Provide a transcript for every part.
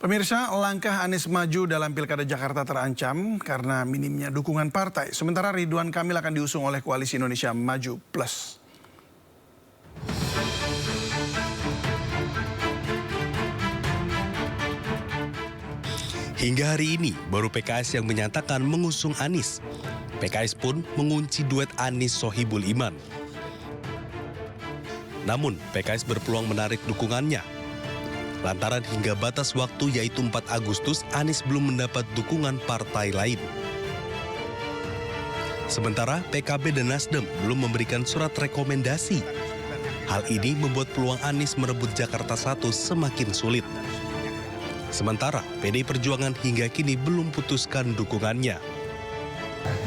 Pemirsa, langkah Anies maju dalam Pilkada Jakarta terancam karena minimnya dukungan partai. Sementara Ridwan Kamil akan diusung oleh Koalisi Indonesia Maju Plus. Hingga hari ini, baru PKS yang menyatakan mengusung Anies. PKS pun mengunci duet Anies Sohibul Iman. Namun, PKS berpeluang menarik dukungannya. Lantaran hingga batas waktu yaitu 4 Agustus, Anies belum mendapat dukungan partai lain. Sementara PKB dan Nasdem belum memberikan surat rekomendasi. Hal ini membuat peluang Anies merebut Jakarta 1 semakin sulit. Sementara PDI Perjuangan hingga kini belum putuskan dukungannya.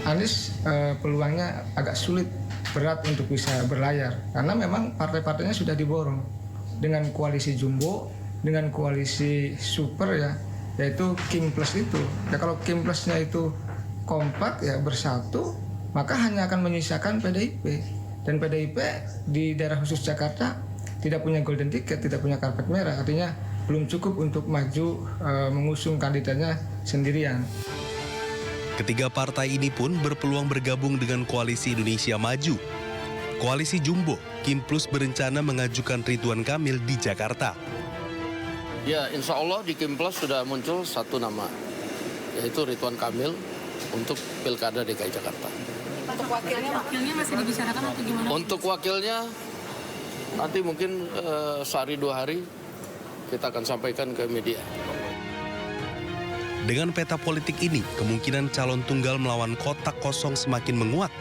Anies peluangnya agak sulit, berat untuk bisa berlayar. Karena memang partai-partainya sudah diborong. Dengan koalisi jumbo, dengan koalisi super ya, yaitu King Plus itu. Ya kalau King Plusnya itu kompak ya bersatu, maka hanya akan menyisakan PDIP. Dan PDIP di daerah khusus Jakarta tidak punya golden ticket, tidak punya karpet merah. Artinya belum cukup untuk maju mengusung kandidatnya sendirian. Ketiga partai ini pun berpeluang bergabung dengan Koalisi Indonesia Maju. Koalisi Jumbo, Kim Plus berencana mengajukan Ridwan Kamil di Jakarta. Ya, insya Allah di Kim Plus sudah muncul satu nama, yaitu Ridwan Kamil untuk Pilkada DKI Jakarta. Untuk wakilnya masih dibicarakan atau gimana? Untuk wakilnya nanti mungkin sehari 2 hari kita akan sampaikan ke media. Dengan peta politik ini, kemungkinan calon tunggal melawan kotak kosong semakin menguat.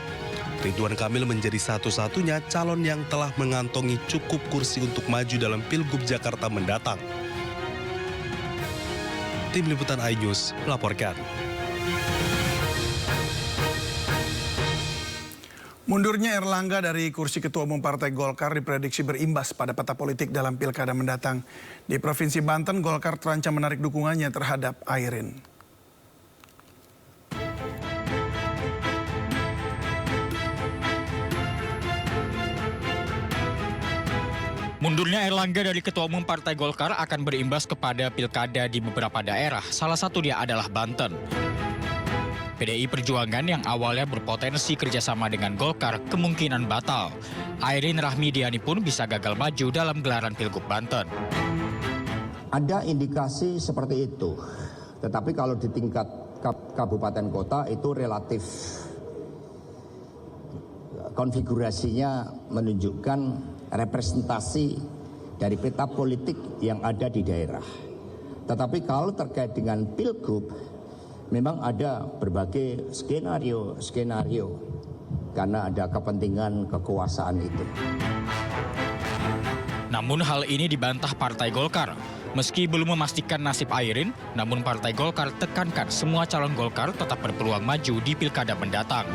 Ridwan Kamil menjadi satu-satunya calon yang telah mengantongi cukup kursi untuk maju dalam Pilgub Jakarta mendatang. Tim Liputan iNews melaporkan. Mundurnya Erlangga dari kursi Ketua Umum Partai Golkar diprediksi berimbas pada peta politik dalam Pilkada mendatang. Di Provinsi Banten, Golkar terancam menarik dukungannya terhadap Airin. Mundurnya Erlangga dari Ketua Umum Partai Golkar akan berimbas kepada pilkada di beberapa daerah, salah satu dia adalah Banten. PDI Perjuangan yang awalnya berpotensi kerjasama dengan Golkar kemungkinan batal. Airin Rahmidiani pun bisa gagal maju dalam gelaran Pilgub Banten. Ada indikasi seperti itu, tetapi kalau di tingkat kabupaten kota itu relatif konfigurasinya menunjukkan representasi dari peta politik yang ada di daerah. Tetapi kalau terkait dengan Pilgub, memang ada berbagai skenario karena ada kepentingan kekuasaan itu. Namun hal ini dibantah Partai Golkar. Meski belum memastikan nasib Airin, namun Partai Golkar tekankan semua calon Golkar tetap berpeluang maju di pilkada mendatang.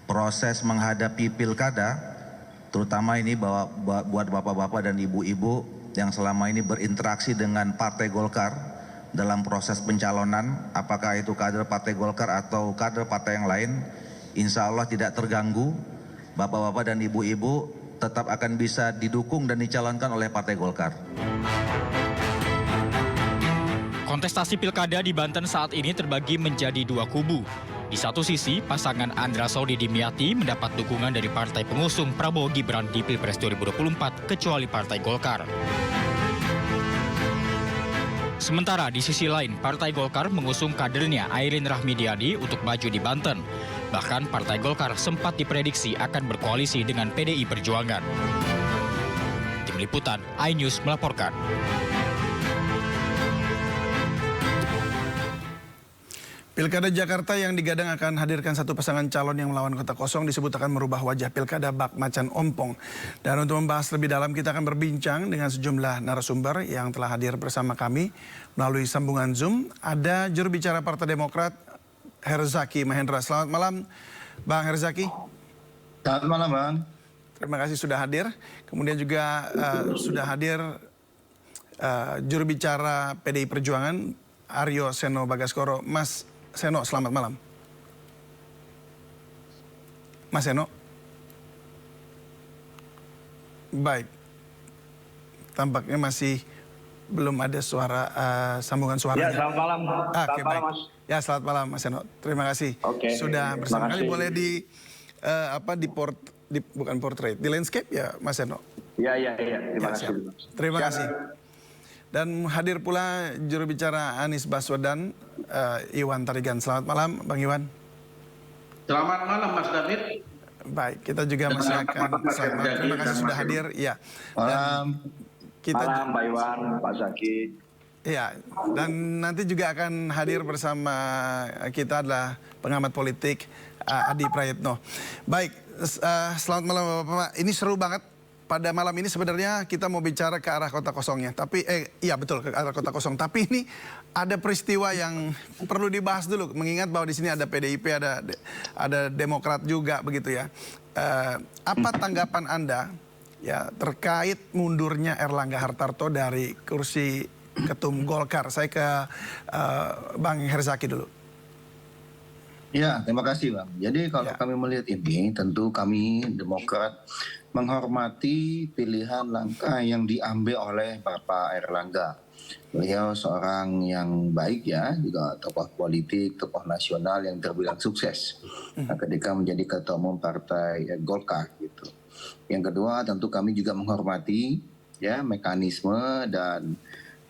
Proses menghadapi pilkada, terutama ini buat bapak-bapak dan ibu-ibu yang selama ini berinteraksi dengan Partai Golkar dalam proses pencalonan, apakah itu kader Partai Golkar atau kader partai yang lain, insya Allah tidak terganggu. Bapak-bapak dan ibu-ibu tetap akan bisa didukung dan dicalonkan oleh Partai Golkar. Kontestasi pilkada di Banten saat ini terbagi menjadi 2 kubu. Di satu sisi, pasangan Andra Saudi Dimyati mendapat dukungan dari partai pengusung Prabowo Gibran di Pilpres 2024, kecuali Partai Golkar. Sementara di sisi lain, Partai Golkar mengusung kadernya Airin Rahmidiani untuk maju di Banten. Bahkan Partai Golkar sempat diprediksi akan berkoalisi dengan PDI Perjuangan. Tim Liputan iNews melaporkan. Pilkada Jakarta yang digadang akan hadirkan satu pasangan calon yang melawan kota kosong disebut akan merubah wajah pilkada bak macan ompong. Dan untuk membahas lebih dalam kita akan berbincang dengan sejumlah narasumber yang telah hadir bersama kami melalui sambungan Zoom. Ada juru bicara Partai Demokrat Herzaki Mahendra. Selamat malam Bang Herzaki. Selamat malam Bang. Terima kasih sudah hadir. Kemudian juga sudah hadir juru bicara PDI Perjuangan Aryo Seno Bagaskoro. Mas Seno, selamat malam. Mas Seno. Baik. Tampaknya masih belum ada suara sambungan suaranya. Ya, selamat malam. Oke, Selamat malam, baik. Mas. Ya, selamat malam Mas Seno. Terima kasih Oke, sudah terima bersama kali. kasih. Boleh bukan portrait, di landscape ya Mas Seno. Iya. Terima Ya, kasih. siap. Terima kasih. Dan hadir pula juru bicara Anies Baswedan, Iwan Tarigan. Selamat malam, Bang Iwan. Selamat malam Mas David. Baik, kita juga masih akan selamat malam. Terima kasih sudah hadir. Ya. Malam. Kita Malam, Pak Iwan, Pak Zaki. ya, dan nanti juga akan hadir bersama kita adalah pengamat politik Adi Prayitno. Baik, selamat malam Bapak-Bapak. Ini seru banget. Pada malam ini sebenarnya kita mau bicara ke arah kota kosongnya. Tapi, iya betul ke arah kota kosong. Tapi ini ada peristiwa yang perlu dibahas dulu. Mengingat bahwa di sini ada PDIP, ada Demokrat juga begitu ya. Apa tanggapan Anda ya terkait mundurnya Erlangga Hartarto dari kursi Ketum Golkar? Saya ke Bang Herzaki dulu. Ya, terima kasih Bang. Jadi kalau kami melihat ini, tentu kami Demokrat menghormati pilihan langkah yang diambil oleh Bapak Erlangga. Beliau seorang yang baik ya, juga tokoh politik, tokoh nasional yang terbilang sukses ketika menjadi ketua umum partai Golkar gitu. Yang kedua, tentu kami juga menghormati ya mekanisme dan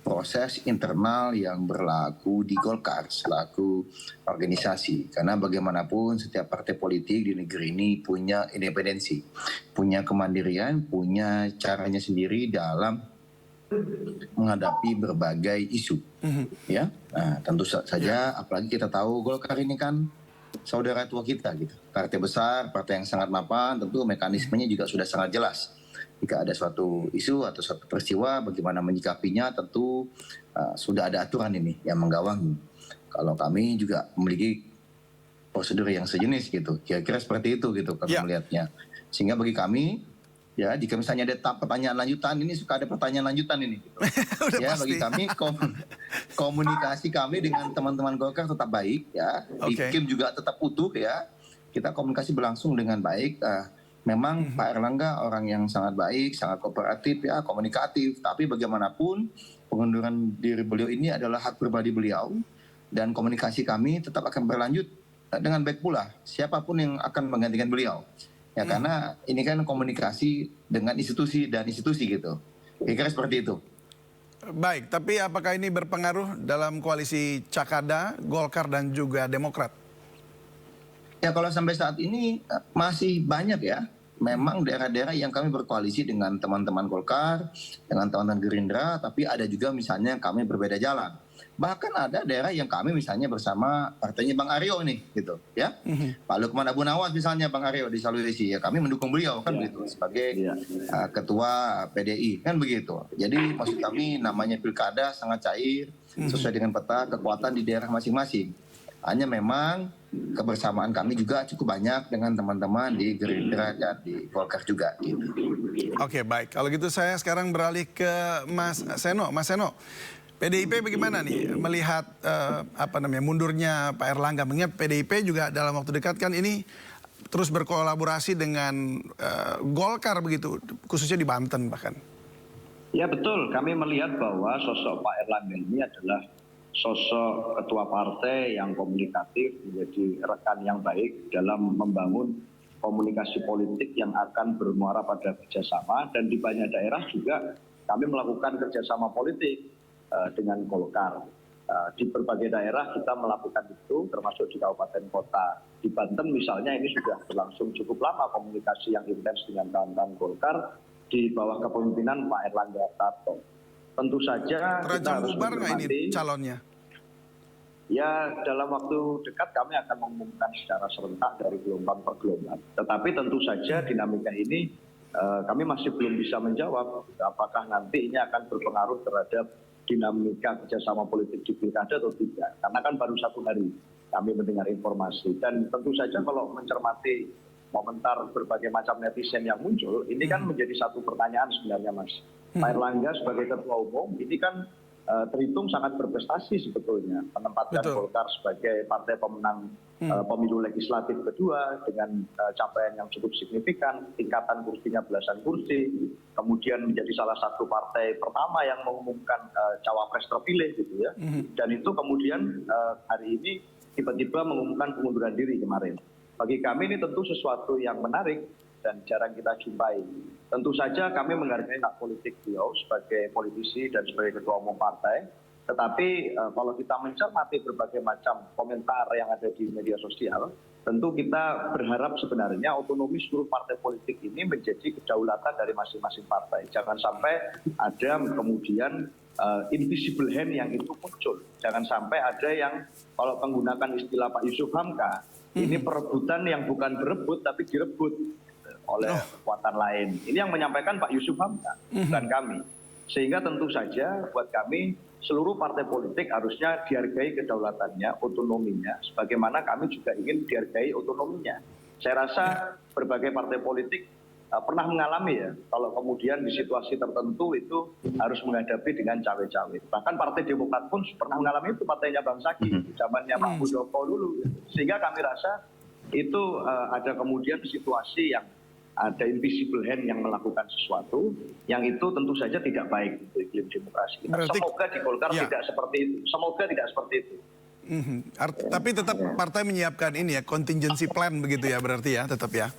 proses internal yang berlaku di Golkar selaku organisasi. Karena bagaimanapun setiap partai politik di negeri ini punya independensi, punya kemandirian, punya caranya sendiri dalam menghadapi berbagai isu. Ya, nah, tentu saja apalagi kita tahu Golkar ini kan saudara tua kita gitu. Partai besar, partai yang sangat mapan, tentu mekanismenya juga sudah sangat jelas. Jika ada suatu isu atau suatu peristiwa, bagaimana menyikapinya tentu sudah ada aturan ini yang menggawangi. Kalau kami juga memiliki prosedur yang sejenis gitu, kira-kira seperti itu gitu kami melihatnya. Sehingga bagi kami, ya jika misalnya ada pertanyaan lanjutan, ini suka ada pertanyaan lanjutan ini. Gitu. Ya bagi kami komunikasi kami dengan teman-teman Golkar tetap baik ya, Kim juga tetap utuh ya. Kita komunikasi berlangsung dengan baik. Memang Pak Erlangga orang yang sangat baik, sangat kooperatif ya, komunikatif. Tapi bagaimanapun pengunduran diri beliau ini adalah hak pribadi beliau dan komunikasi kami tetap akan berlanjut dengan baik pula. Siapapun yang akan menggantikan beliau, ya karena ini kan komunikasi dengan institusi dan institusi gitu. Kira-kira seperti itu. Baik, tapi apakah ini berpengaruh dalam koalisi Cakada, Golkar dan juga Demokrat? Ya kalau sampai saat ini masih banyak ya. Memang daerah-daerah yang kami berkoalisi dengan teman-teman Golkar, dengan teman-teman Gerindra, tapi ada juga misalnya kami berbeda jalan. Bahkan ada daerah yang kami misalnya bersama partainya Bang Aryo nih, gitu ya. Pak Lukman Abu Nawas misalnya Bang Aryo di Sulawesi, ya kami mendukung beliau kan begitu sebagai ketua PDI kan begitu. Jadi maksud kami namanya pilkada sangat cair, sesuai dengan peta kekuatan di daerah masing-masing. Hanya memang kebersamaan kami juga cukup banyak dengan teman-teman di Gerindra dan di Golkar juga. Gitu. Oke, baik. Kalau gitu saya sekarang beralih ke Mas Seno. Mas Seno, PDIP bagaimana nih melihat mundurnya Pak Erlangga? Mengingat PDIP juga dalam waktu dekat kan ini terus berkolaborasi dengan Golkar begitu, khususnya di Banten bahkan. Ya betul, kami melihat bahwa sosok Pak Erlangga ini adalah sosok ketua partai yang komunikatif, menjadi rekan yang baik dalam membangun komunikasi politik yang akan bermuara pada kerjasama. Dan di banyak daerah juga kami melakukan kerjasama politik dengan Golkar. Di berbagai daerah kita melakukan itu, termasuk di kabupaten kota. Di Banten misalnya ini sudah berlangsung cukup lama komunikasi yang intens dengan kawan-kawan Golkar di bawah kepemimpinan Pak Erlangga Hartarto. Tentu saja terancam bubar nggak ini calonnya? Ya dalam waktu dekat kami akan mengumumkan secara serentak dari gelombang per gelombang. Tetapi tentu saja dinamika ini kami masih belum bisa menjawab apakah nanti ini akan berpengaruh terhadap dinamika kerjasama politik di pilkada atau tidak. Karena kan baru 1 hari kami mendengar informasi. Dan tentu saja kalau mencermati komentar berbagai macam netizen yang muncul, ini kan menjadi satu pertanyaan sebenarnya Mas. Pak Erlangga sebagai ketua umum, ini kan terhitung sangat berprestasi sebetulnya, menempatkan Golkar sebagai partai pemenang pemilu legislatif kedua dengan capaian yang cukup signifikan, tingkatan kursinya belasan kursi, kemudian menjadi salah satu partai pertama yang mengumumkan cawapres terpilih gitu ya. Dan itu kemudian hari ini tiba-tiba mengumumkan pengunduran diri kemarin. Bagi kami ini tentu sesuatu yang menarik dan jarang kita jumpai. Tentu saja kami menghargai hak politik beliau sebagai politisi dan sebagai ketua umum partai. Tetapi kalau kita mencermati berbagai macam komentar yang ada di media sosial, tentu kita berharap sebenarnya otonomi seluruh partai politik ini menjadi kedaulatan dari masing-masing partai. Jangan sampai ada kemudian invisible hand yang itu muncul. Jangan sampai ada yang, kalau menggunakan istilah Pak Yusuf Hamka, ini perebutan yang bukan berebut tapi direbut oleh kekuatan lain. Ini yang menyampaikan Pak Yusuf Hamka, bukan kami. Sehingga tentu saja buat kami seluruh partai politik harusnya dihargai kedaulatannya, otonominya, sebagaimana kami juga ingin dihargai otonominya. Saya rasa berbagai partai politik pernah mengalami ya, kalau kemudian di situasi tertentu itu harus menghadapi dengan cawe-cawe. Bahkan Partai Demokrat pun pernah mengalami itu, partainya Bang Saki, zamannya Pak Muldoko dulu. Sehingga kami rasa itu ada kemudian situasi yang ada invisible hand yang melakukan sesuatu, yang itu tentu saja tidak baik untuk iklim demokrasi kita. Semoga di Golkar tidak seperti itu. Semoga tidak seperti itu. Tapi tetap partai menyiapkan ini ya, contingency plan begitu ya berarti ya, tetap ya?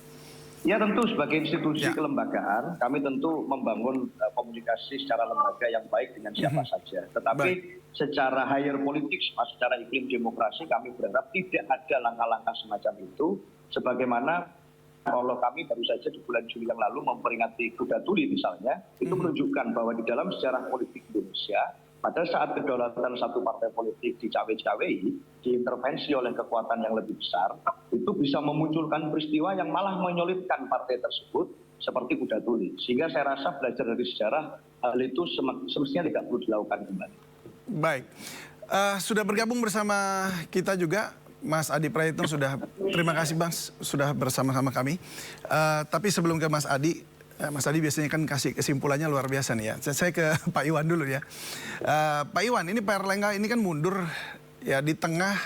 Ya tentu sebagai institusi kelembagaan, kami tentu membangun komunikasi secara lembaga yang baik dengan siapa saja. Tetapi secara higher politics, secara iklim demokrasi, kami berharap tidak ada langkah-langkah semacam itu. Sebagaimana kalau kami baru saja di bulan Juli yang lalu memperingati Kuda Tuli misalnya, itu menunjukkan bahwa di dalam sejarah politik Indonesia, pada saat kedaulatan satu partai politik dicawe-cawehi, diintervensi oleh kekuatan yang lebih besar, itu bisa memunculkan peristiwa yang malah menyulitkan partai tersebut seperti Kuda Tuli. Sehingga saya rasa belajar dari sejarah, hal itu semestinya tidak perlu dilakukan kembali. Baik, sudah bergabung bersama kita juga Mas Adi Praetno, terima kasih Bang sudah bersama-sama kami. Tapi sebelum ke Mas Adi biasanya kan kasih kesimpulannya luar biasa nih ya. Saya ke Pak Iwan dulu ya. Pak Iwan, ini Pak Erlangga ini kan mundur ya di tengah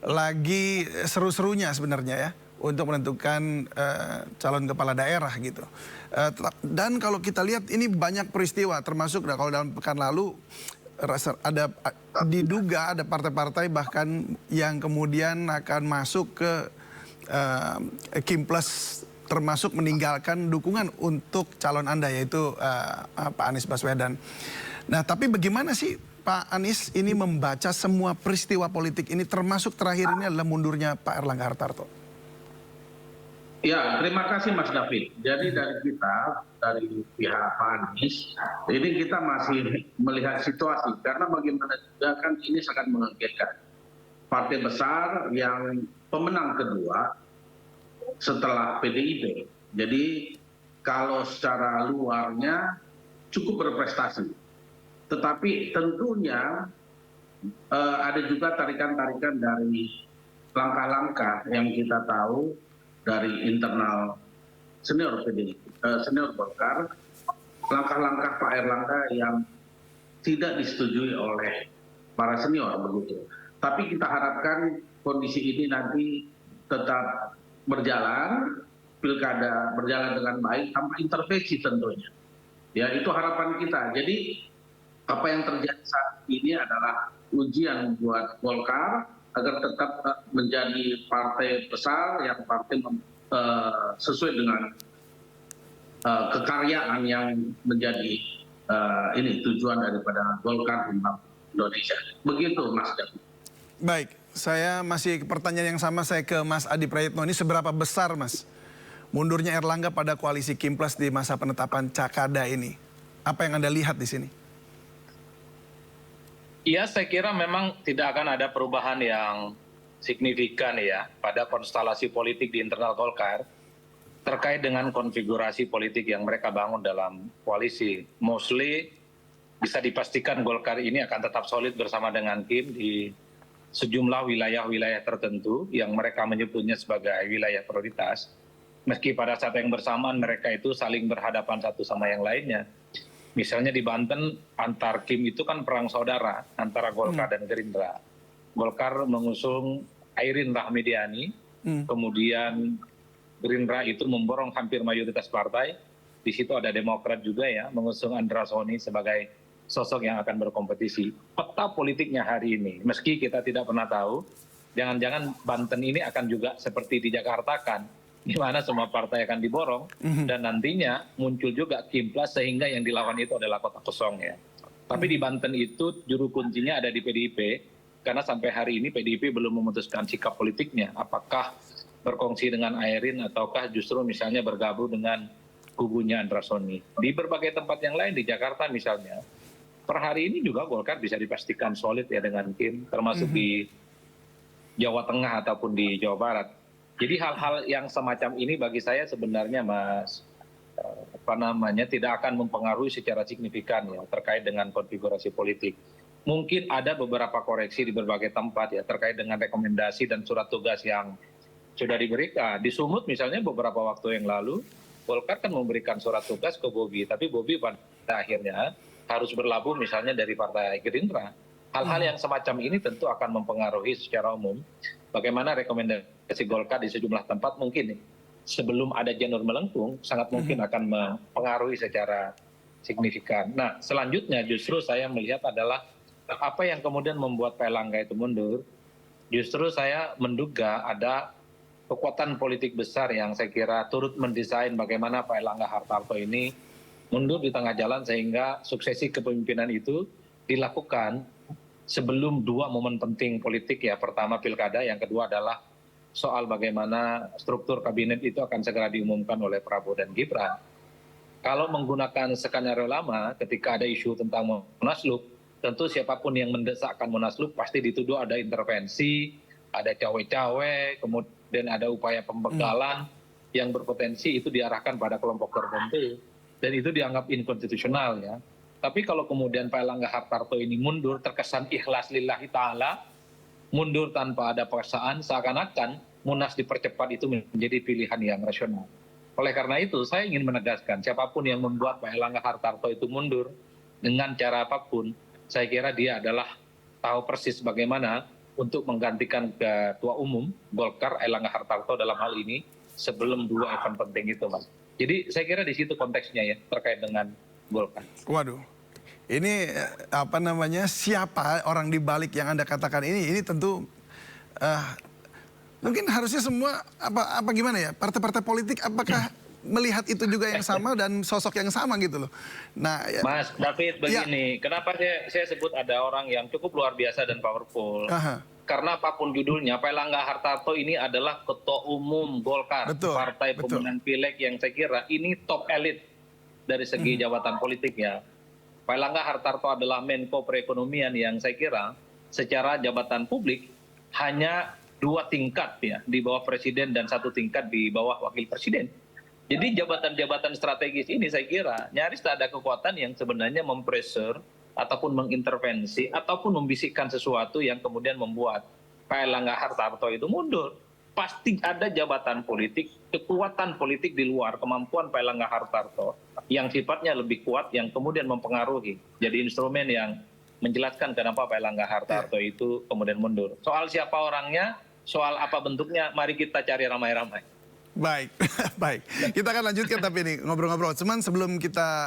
lagi seru-serunya sebenarnya ya untuk menentukan calon kepala daerah gitu. Dan kalau kita lihat ini banyak peristiwa, termasuk kalau dalam pekan lalu diduga ada partai-partai bahkan yang kemudian akan masuk ke Kimples, termasuk meninggalkan dukungan untuk calon Anda yaitu Pak Anies Baswedan. Nah, tapi bagaimana sih Pak Anies ini membaca semua peristiwa politik ini, termasuk terakhir ini adalah mundurnya Pak Erlangga Hartarto? Ya, terima kasih Mas David. Jadi dari kita, dari pihak Pak Anies, ini kita masih melihat situasi. Karena bagaimana juga kan ini sangat mengagetkan. Partai besar yang pemenang kedua setelah PDIP. Jadi kalau secara luarnya cukup berprestasi. Tetapi tentunya ada juga tarikan-tarikan dari langkah-langkah yang kita tahu dari internal senior senior Golkar, langkah-langkah Pak Erlangga yang tidak disetujui oleh para senior begitu. Tapi kita harapkan kondisi ini nanti tetap berjalan, pilkada berjalan dengan baik tanpa intervensi tentunya. Ya, itu harapan kita. Jadi apa yang terjadi saat ini adalah ujian buat Golkar agar tetap menjadi partai besar yang partai sesuai dengan kekaryaan yang menjadi ini tujuan daripada Golkar di Indonesia. Begitu Mas David. Baik, saya masih pertanyaan yang sama, saya ke Mas Adi Praetno. Ini seberapa besar Mas mundurnya Erlangga pada koalisi Kimples di masa penetapan Cakada ini? Apa yang Anda lihat di sini? Ya, saya kira memang tidak akan ada perubahan yang signifikan ya pada konstelasi politik di internal Golkar terkait dengan konfigurasi politik yang mereka bangun dalam koalisi. Mostly bisa dipastikan Golkar ini akan tetap solid bersama dengan Kim di sejumlah wilayah-wilayah tertentu yang mereka menyebutnya sebagai wilayah prioritas. Meski pada saat yang bersamaan mereka itu saling berhadapan satu sama yang lainnya. Misalnya di Banten antar Kim itu kan perang saudara antara Golkar dan Gerindra. Golkar mengusung Airin Rahmidiani, kemudian Gerindra itu memborong hampir mayoritas partai. Di situ ada Demokrat juga ya, mengusung Andra Soni sebagai sosok yang akan berkompetisi. Peta politiknya hari ini, meski kita tidak pernah tahu, jangan-jangan Banten ini akan juga seperti di Jakarta kan, di mana semua partai akan diborong, dan nantinya muncul juga Kim Plus sehingga yang dilawan itu adalah kota kosong ya. Tapi di Banten itu juru kuncinya ada di PDIP, karena sampai hari ini PDIP belum memutuskan sikap politiknya, apakah berkongsi dengan Airin ataukah justru misalnya bergabung dengan kubunya Andra Soni. Di berbagai tempat yang lain di Jakarta misalnya, per hari ini juga Golkar bisa dipastikan solid ya dengan Kim, termasuk di Jawa Tengah ataupun di Jawa Barat. Jadi hal-hal yang semacam ini bagi saya sebenarnya Mas tidak akan mempengaruhi secara signifikan ya terkait dengan konfigurasi politik. Mungkin ada beberapa koreksi di berbagai tempat ya terkait dengan rekomendasi dan surat tugas yang sudah diberikan. Di Sumut misalnya beberapa waktu yang lalu Golkar kan memberikan surat tugas ke Bobi, tapi Bobi pada akhirnya harus berlabuh misalnya dari Partai Gerindra. Hal-hal yang semacam ini tentu akan mempengaruhi secara umum bagaimana rekomendasi Golkar di sejumlah tempat mungkin sebelum ada janur melengkung sangat mungkin akan mempengaruhi secara signifikan. Nah selanjutnya justru saya melihat adalah apa yang kemudian membuat Pak Erlangga itu mundur. Justru saya menduga ada kekuatan politik besar yang saya kira turut mendesain bagaimana Pak Erlangga Hartarto ini mundur di tengah jalan sehingga suksesi kepemimpinan itu dilakukan sebelum dua momen penting politik ya. Pertama pilkada, yang kedua adalah soal bagaimana struktur kabinet itu akan segera diumumkan oleh Prabowo dan Gibran. Kalau menggunakan skenario lama ketika ada isu tentang Munaslup, tentu siapapun yang mendesakkan Munaslup pasti dituduh ada intervensi, ada cawe-cawe, kemudian ada upaya pembegalan yang berpotensi itu diarahkan pada kelompok tertentu. Dan itu dianggap inkonstitusional ya. Tapi kalau kemudian Pak Erlangga Hartarto ini mundur terkesan ikhlas lillahi ta'ala, mundur tanpa ada paksaan, seakan-akan Munas dipercepat itu menjadi pilihan yang rasional. Oleh karena itu saya ingin menegaskan siapapun yang membuat Pak Erlangga Hartarto itu mundur dengan cara apapun, saya kira dia adalah tahu persis bagaimana untuk menggantikan Ketua Umum Golkar Erlangga Hartarto dalam hal ini sebelum dua event penting itu Mas. Jadi saya kira di situ konteksnya ya terkait dengan Golkar. Waduh, ini apa namanya, siapa orang di balik yang Anda katakan ini tentu mungkin harusnya semua apa gimana ya, partai-partai politik apakah melihat itu juga yang sama dan sosok yang sama gitu loh. Nah, ya, Mas David begini, kenapa saya sebut ada orang yang cukup luar biasa dan powerful? Karena apapun judulnya, Pak Erlangga Hartarto ini adalah Ketua Umum Golkar, partai pemenang pileg yang saya kira ini top elit dari segi jabatan politik ya. Pak Erlangga Hartarto adalah Menko Perekonomian yang saya kira secara jabatan publik hanya 2 tingkat ya, di bawah Presiden dan 1 tingkat di bawah Wakil Presiden. Jadi jabatan-jabatan strategis ini saya kira nyaris tak ada kekuatan yang sebenarnya mempressure ataupun mengintervensi ataupun membisikkan sesuatu yang kemudian membuat Pak Erlangga Hartarto itu mundur. Pasti ada jabatan politik, kekuatan politik di luar kemampuan Pak Erlangga Hartarto yang sifatnya lebih kuat yang kemudian mempengaruhi. Jadi instrumen yang menjelaskan kenapa Pak Erlangga Hartarto itu kemudian mundur. Soal siapa orangnya, soal apa bentuknya, mari kita cari ramai-ramai. Baik, baik. Kita akan lanjutkan tapi ini ngobrol-ngobrol. Cuman sebelum kita